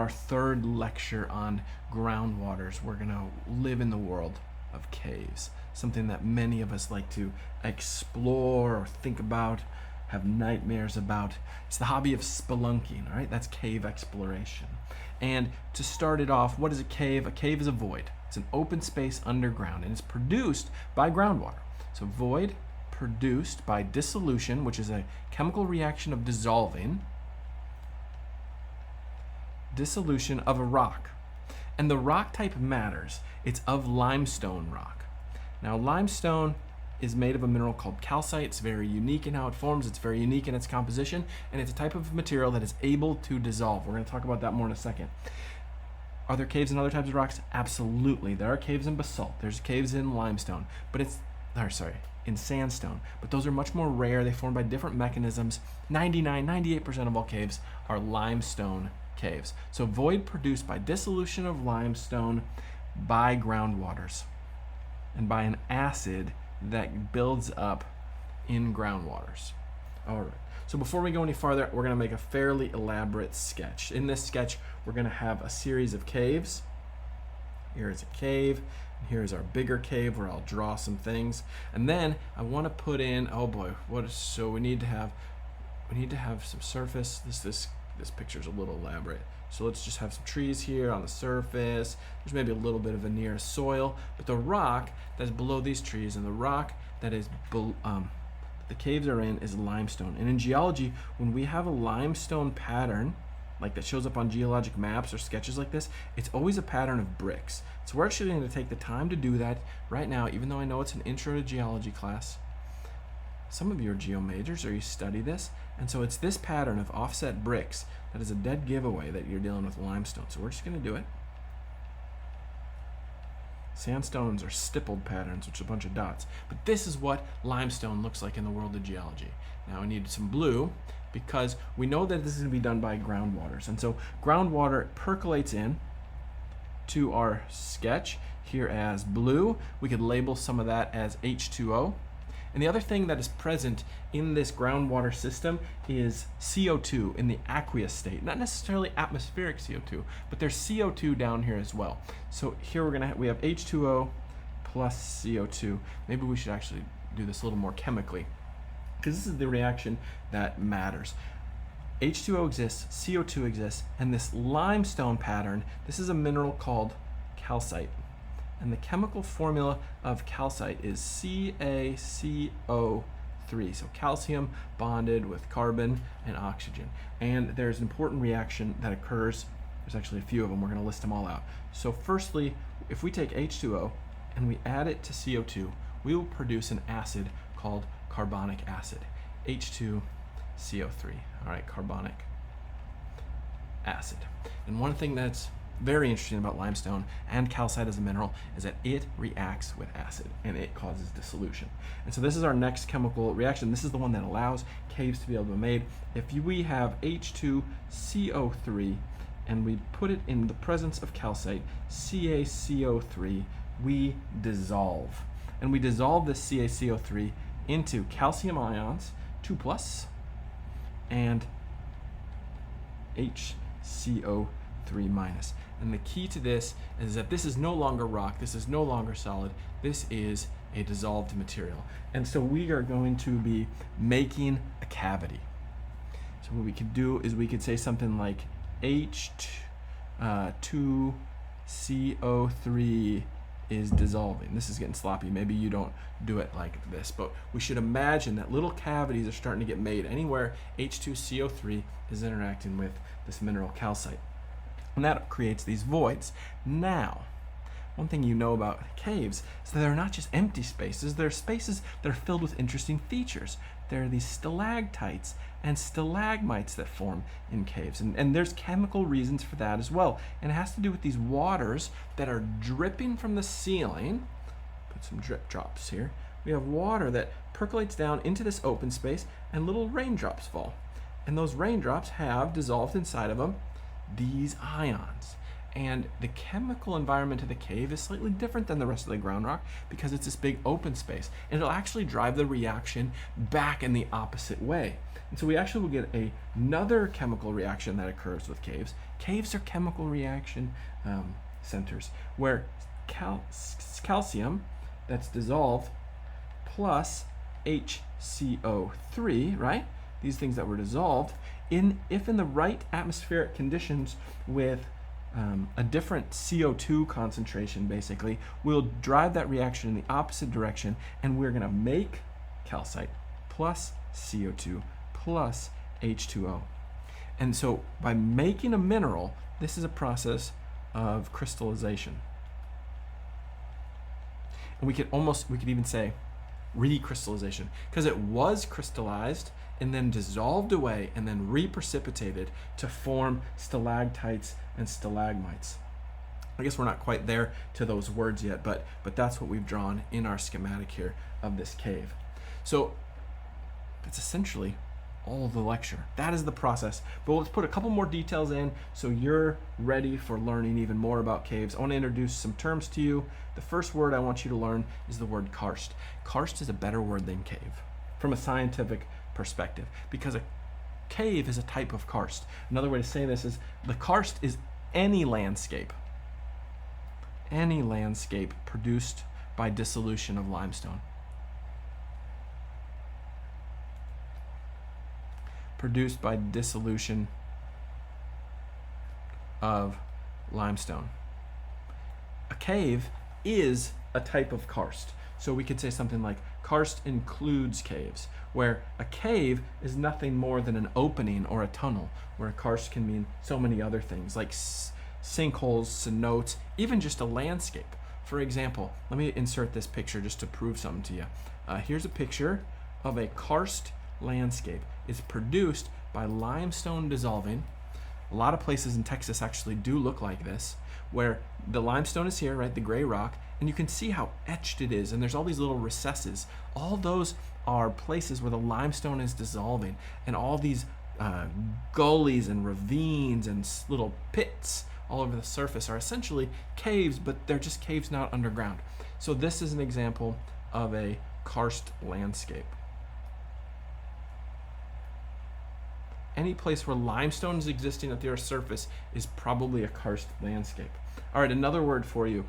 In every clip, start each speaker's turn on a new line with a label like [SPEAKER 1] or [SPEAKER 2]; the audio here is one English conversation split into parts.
[SPEAKER 1] Our third lecture on groundwaters. We're going to live in the world of caves, something that many of us like to explore or think about, have nightmares about. It's the hobby of spelunking, all right? That's cave exploration. And to start it off, what is a cave? A cave is a void. It's an open space underground, and it's produced by groundwater. So void produced by dissolution, which is a chemical reaction of dissolution of a rock. And the rock type matters. It's of limestone rock. Now, limestone is made of a mineral called calcite. It's very unique in how it forms. It's very unique in its composition, and it's a type of material that is able to dissolve. We're going to talk about that more in a second. Are there caves in other types of rocks? Absolutely. There are caves in basalt. There's caves in limestone, but in sandstone. But those are much more rare. They form by different mechanisms. 98% of all caves are limestone caves. So void produced by dissolution of limestone by groundwaters and by an acid that builds up in groundwaters. All right. So before we go any farther, we're going to make a fairly elaborate sketch. In this sketch, we're going to have a series of caves. Here is a cave, and here's our bigger cave where I'll draw some things. And then I want to put in, so we need to have some surface. This picture's a little elaborate. So let's just have some trees here on the surface. There's maybe a little bit of veneer soil, but the rock that's below these trees and the rock that is the caves are in is limestone. And in geology, when we have a limestone pattern, like that shows up on geologic maps or sketches like this, it's always a pattern of bricks. So we're actually going to take the time to do that right now, even though I know it's an intro to geology class. Some of you are geo majors or you study this, and so it's this pattern of offset bricks that is a dead giveaway that you're dealing with limestone. So we're just going to do it. Sandstones are stippled patterns, which are a bunch of dots. But this is what limestone looks like in the world of geology. Now I need some blue because we know that this is going to be done by groundwaters. And so groundwater percolates in to our sketch here as blue. We could label some of that as H2O. And the other thing that is present in this groundwater system is CO2 in the aqueous state. Not necessarily atmospheric CO2, but there's CO2 down here as well. So here we have H2O plus CO2. Maybe we should actually do this a little more chemically, because this is the reaction that matters. H2O exists, CO2 exists, and this limestone pattern, this is a mineral called calcite. And the chemical formula of calcite is CaCO3. So calcium bonded with carbon and oxygen. And there's an important reaction that occurs. There's actually a few of them. We're going to list them all out. So firstly, if we take H2O and we add it to CO2, we will produce an acid called carbonic acid. H2CO3. All right, carbonic acid. And one thing that's very interesting about limestone and calcite as a mineral is that it reacts with acid and it causes dissolution. And so this is our next chemical reaction. This is the one that allows caves to be able to be made. If we have H2CO3 and we put it in the presence of calcite, CaCO3, we dissolve. And we dissolve this CaCO3 into calcium ions, 2+, and HCO3-. And the key to this is that this is no longer rock, this is no longer solid, this is a dissolved material. And so we are going to be making a cavity. So what we could do is we could say something like H2CO3 is dissolving. This is getting sloppy. Maybe you don't do it like this, but we should imagine that little cavities are starting to get made anywhere H2CO3 is interacting with this mineral calcite. And that creates these voids. Now, one thing you know about caves is that they're not just empty spaces, they're spaces that are filled with interesting features. There are these stalactites and stalagmites that form in caves, and there's chemical reasons for that as well. And it has to do with these waters that are dripping from the ceiling. Put some drip drops here. We have water that percolates down into this open space and little raindrops fall. And those raindrops have dissolved inside of them these ions. And the chemical environment of the cave is slightly different than the rest of the ground rock because it's this big open space. And it'll actually drive the reaction back in the opposite way. And so we actually will get another chemical reaction that occurs with caves. Caves are chemical reaction centers where calcium that's dissolved plus HCO3, right? These things that were dissolved, if in the right atmospheric conditions with a different CO2 concentration, basically, will drive that reaction in the opposite direction, and we're going to make calcite plus CO2 plus H2O. And so by making a mineral, this is a process of crystallization. And we could even say recrystallization, because it was crystallized and then dissolved away and then reprecipitated to form stalactites and stalagmites. I guess we're not quite there to those words yet, but that's what we've drawn in our schematic here of this cave. So that's essentially all of the lecture. That is the process. But let's put a couple more details in so you're ready for learning even more about caves. I want to introduce some terms to you. The first word I want you to learn is the word karst. Karst is a better word than cave from a scientific perspective, because a cave is a type of karst. Another way to say this is the karst is any landscape produced by dissolution of limestone. Produced by dissolution of limestone. A cave is a type of karst. So we could say something like karst includes caves, where a cave is nothing more than an opening or a tunnel, where a karst can mean so many other things like sinkholes, cenotes, even just a landscape. For example, let me insert this picture just to prove something to you. Here's a picture of a karst landscape. It's produced by limestone dissolving. A lot of places in Texas actually do look like this, where the limestone is here, right, the gray rock, and you can see how etched it is, and there's all these little recesses. All those are places where the limestone is dissolving, and all these gullies and ravines and little pits all over the surface are essentially caves, but they're just caves not underground. So this is an example of a karst landscape. Any place where limestone is existing at the Earth's surface is probably a karst landscape. All right, another word for you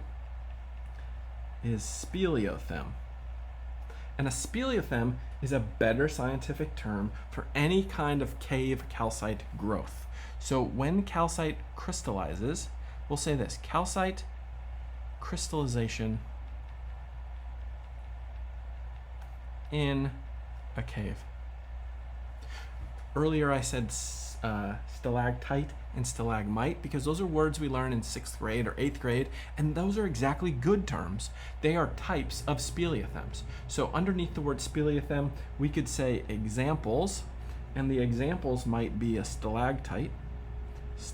[SPEAKER 1] is speleothem. And a speleothem is a better scientific term for any kind of cave calcite growth. So when calcite crystallizes, we'll say this: calcite crystallization in a cave. Earlier I said stalactite and stalagmite because those are words we learn in 6th grade or 8th grade, and those are exactly good terms. They are types of speleothems. So underneath the word speleothem, we could say examples, and the examples might be a stalactite,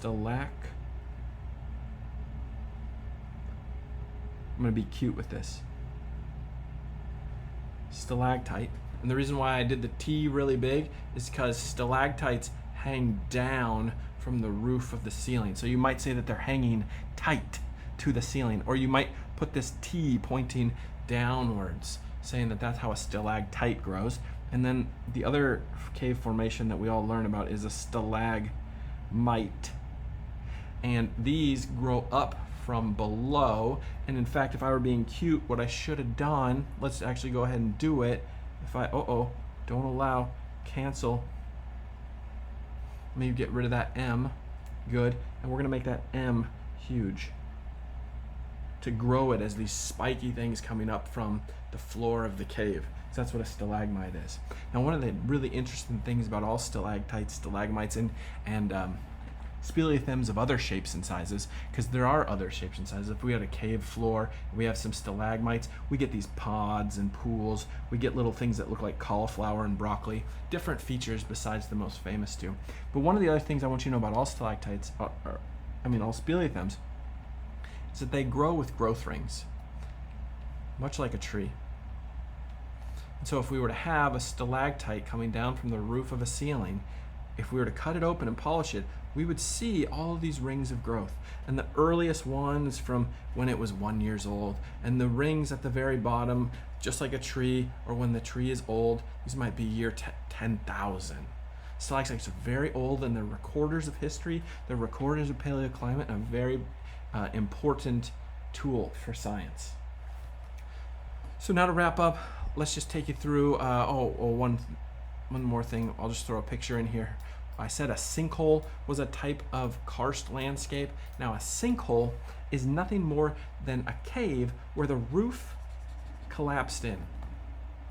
[SPEAKER 1] I'm going to be cute with this. Stalactite. And the reason why I did the T really big is because stalactites hang down from the roof of the ceiling. So you might say that they're hanging tight to the ceiling, or you might put this T pointing downwards, saying that that's how a stalactite grows. And then the other cave formation that we all learn about is a stalagmite. And these grow up from below. And in fact, if I were being cute, what I should have done, let's actually go ahead and do it. If I, don't allow, cancel. Maybe get rid of that M, good. And we're gonna make that M huge to grow it as these spiky things coming up from the floor of the cave. So that's what a stalagmite is. Now, one of the really interesting things about all stalactites, stalagmites, and speleothems of other shapes and sizes, because there are other shapes and sizes. If we had a cave floor, we have some stalagmites, we get these pods and pools, we get little things that look like cauliflower and broccoli, different features besides the most famous two. But one of the other things I want you to know about all stalactites, all speleothems, is that they grow with growth rings, much like a tree. And so if we were to have a stalactite coming down from the roof of a ceiling, if we were to cut it open and polish it, we would see all of these rings of growth. And the earliest ones from when it was 1 year old, and the rings at the very bottom, just like a tree, or when the tree is old, these might be year 10,000. Stalactites are very old, and they're recorders of history, they're recorders of paleoclimate, and a very important tool for science. So now to wrap up, let's just take you through, one more thing. I'll just throw a picture in here. I said a sinkhole was a type of karst landscape. Now a sinkhole is nothing more than a cave where the roof collapsed in.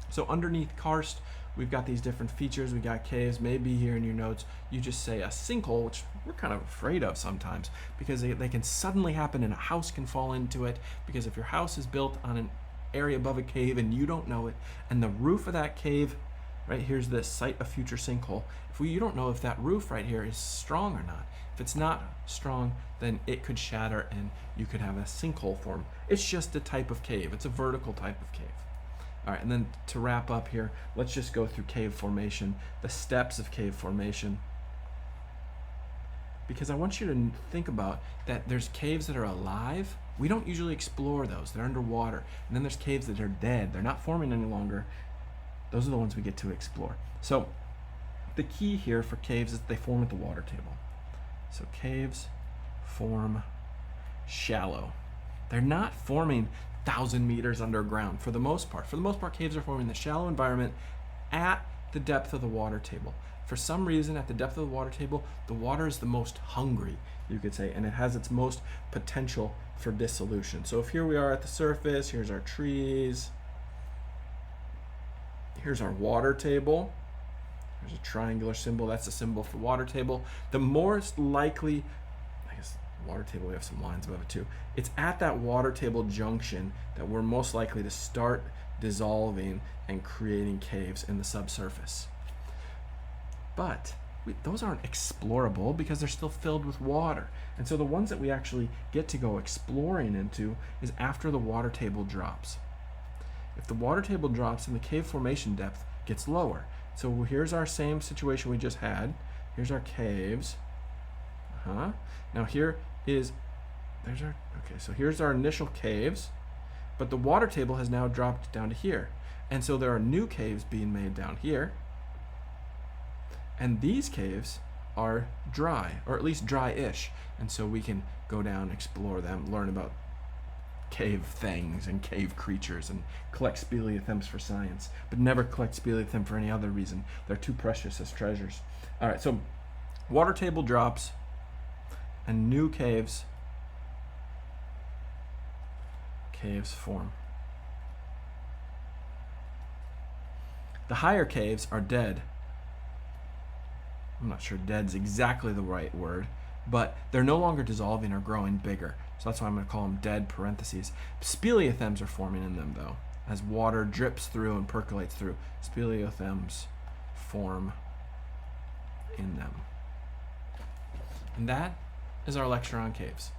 [SPEAKER 1] So underneath karst, we've got these different features. We got caves. Maybe here in your notes, you just say a sinkhole, which we're kind of afraid of sometimes because they can suddenly happen and a house can fall into it. Because if your house is built on an area above a cave and you don't know it, and the roof of that cave, right here's the site of future sinkhole. You don't know if that roof right here is strong or not. If it's not strong, then it could shatter and you could have a sinkhole form. It's just a type of cave. It's a vertical type of cave. All right, and then to wrap up here, let's just go through cave formation, the steps of cave formation. Because I want you to think about that there's caves that are alive. We don't usually explore those. They're underwater. And then there's caves that are dead. They're not forming any longer. Those are the ones we get to explore. So the key here for caves is they form at the water table. So caves form shallow. They're not forming 1,000 meters underground for the most part. For the most part, caves are forming in the shallow environment at the depth of the water table. For some reason, at the depth of the water table, the water is the most hungry, you could say, and it has its most potential for dissolution. So if here we are at the surface, here's our trees, here's our water table. There's a triangular symbol. That's a symbol for water table. The most likely, I guess, water table, we have some lines above it too. It's at that water table junction that we're most likely to start dissolving and creating caves in the subsurface. But those aren't explorable because they're still filled with water. And so the ones that we actually get to go exploring into is after the water table drops. If the water table drops, then the cave formation depth gets lower. So here's our same situation we just had. Here's our caves. Now here's our initial caves, but the water table has now dropped down to here. And so there are new caves being made down here. And these caves are dry, or at least dry-ish. And so we can go down, explore them, learn about cave things and cave creatures, and collect speleothems for science, but never collect speleothem for any other reason. They're too precious as treasures. All right, so water table drops and new caves form. The higher caves are dead. I'm not sure dead's exactly the right word, but they're no longer dissolving or growing bigger. So that's why I'm going to call them dead parentheses. Speleothems are forming in them, though. As water drips through and percolates through, speleothems form in them. And that is our lecture on caves.